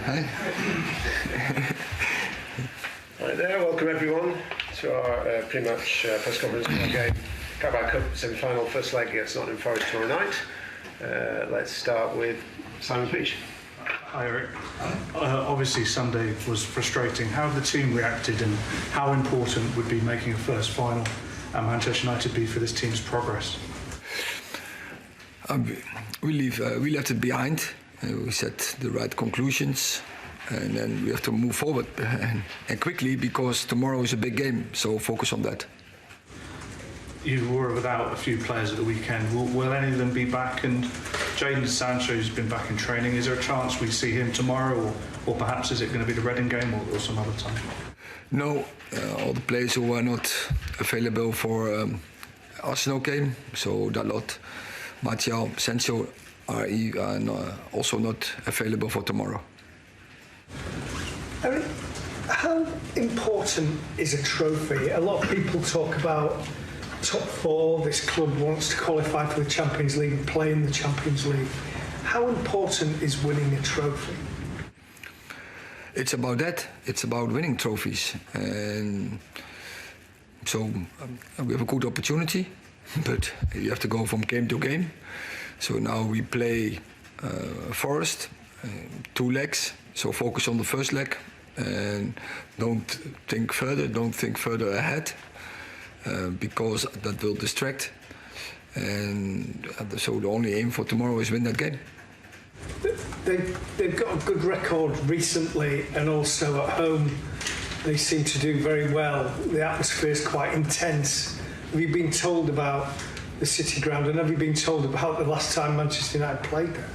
Right there, welcome everyone to our pre-match press conference for our game. Carabao Cup semi-final, first leg against Nottingham Forest tomorrow night. Let's start with Simon Peach. Hi Erik. Obviously Sunday was frustrating. How have the team reacted and how important would be making a first final at Manchester United be for this team's progress? We left it behind. We set the right conclusions and then we have to move forward and quickly because tomorrow is a big game, so focus on that. You were without a few players at the weekend. Will any of them be back? And Jadon Sancho's been back in training. Is there a chance we see him tomorrow, or perhaps is it going to be the Reading game or some other time? No, all the players who are not available for Arsenal game, so Dalot, Martial, Sancho are also not available for tomorrow. Erik, how important is a trophy? A lot of people talk about top four, this club wants to qualify for the Champions League and play in the Champions League. How important is winning a trophy? It's about that. It's about winning trophies. And so we have a good opportunity, but you have to go from game to game. So now we play Forest, 2 legs, so focus on the first leg and don't think further ahead. Because that will distract, and so the only aim for tomorrow is win that game. They've got a good record recently, and also at home they seem to do very well. The atmosphere is quite intense. Have you been told about the City ground, and have you been told about the last time Manchester United played there?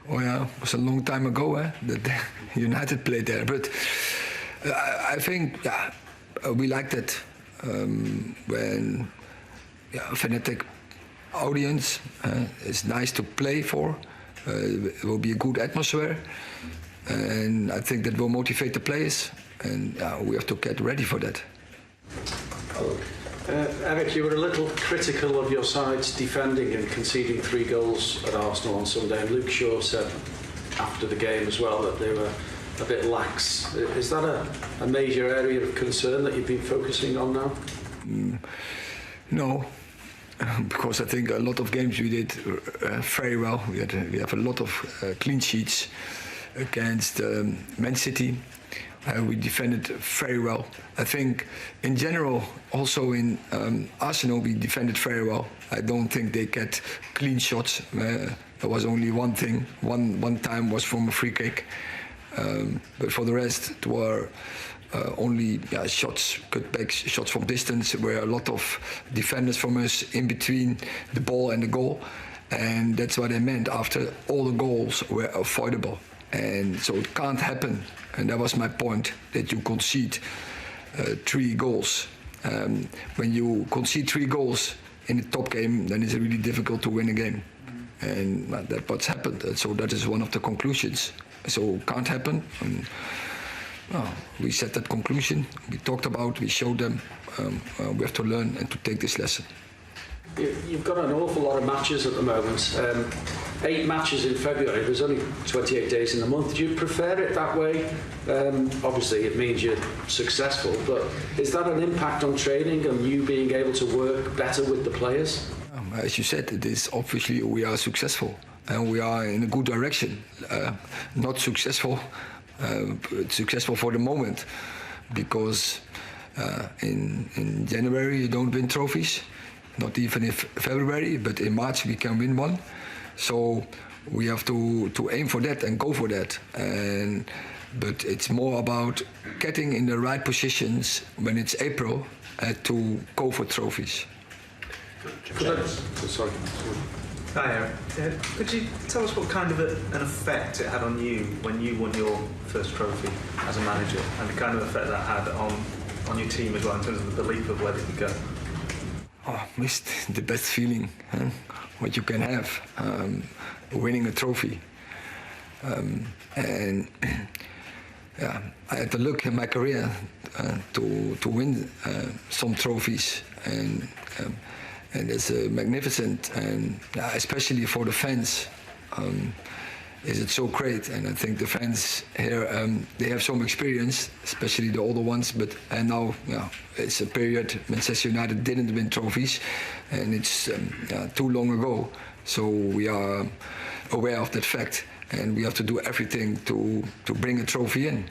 Oh yeah, it was a long time ago that United played there, but I think we like that. When a fanatic audience is nice to play for, it will be a good atmosphere, and I think that will motivate the players, and we have to get ready for that. Erik, you were a little critical of your side's defending and conceding 3 goals at Arsenal on Sunday, and Luke Shaw said after the game as well that they were a bit lax. Is that a major area of concern that you've been focusing on now? No, because I think a lot of games we did very well. We have a lot of clean sheets against Man City. We defended very well. I think in general, also in Arsenal, we defended very well. I don't think they get clean shots. There was only one thing. One time was from a free kick. But for the rest, it were only shots, cutbacks, shots from distance, where a lot of defenders from us in between the ball and the goal. And that's what I meant. After all the goals were avoidable. And so it can't happen. And that was my point, that you concede 3 goals. When you concede 3 goals in the top game, then it's really difficult to win a game. And that's what's happened. So that is one of the conclusions. So it can't happen. And, we set that conclusion. We talked about. We showed them. We have to learn and to take this lesson. You've got an awful lot of matches at the moment. 8 matches in February. There's only 28 days in the month. Do you prefer it that way? Obviously, it means you're successful. But is that an impact on training and you being able to work better with the players? As you said, it is obviously we are successful. And we are in a good direction. Not successful, but successful for the moment. Because in January you don't win trophies. Not even in February, but in March we can win one. So we have to aim for that and go for that. But it's more about getting in the right positions when it's April to go for trophies. Sorry. Hi Erik. Could you tell us what kind of an effect it had on you when you won your first trophy as a manager, and the kind of effect that had on your team as well in terms of the belief of where they could go? Oh, missed the best feeling, what you can have, winning a trophy. And I had to look in my career to win some trophies, and it's magnificent, and especially for the fans. is it so great. And I think the fans here, they have some experience, especially the older ones. But and now, it's a period Manchester United didn't win trophies, and it's too long ago. So we are aware of that fact, and we have to do everything to bring a trophy in.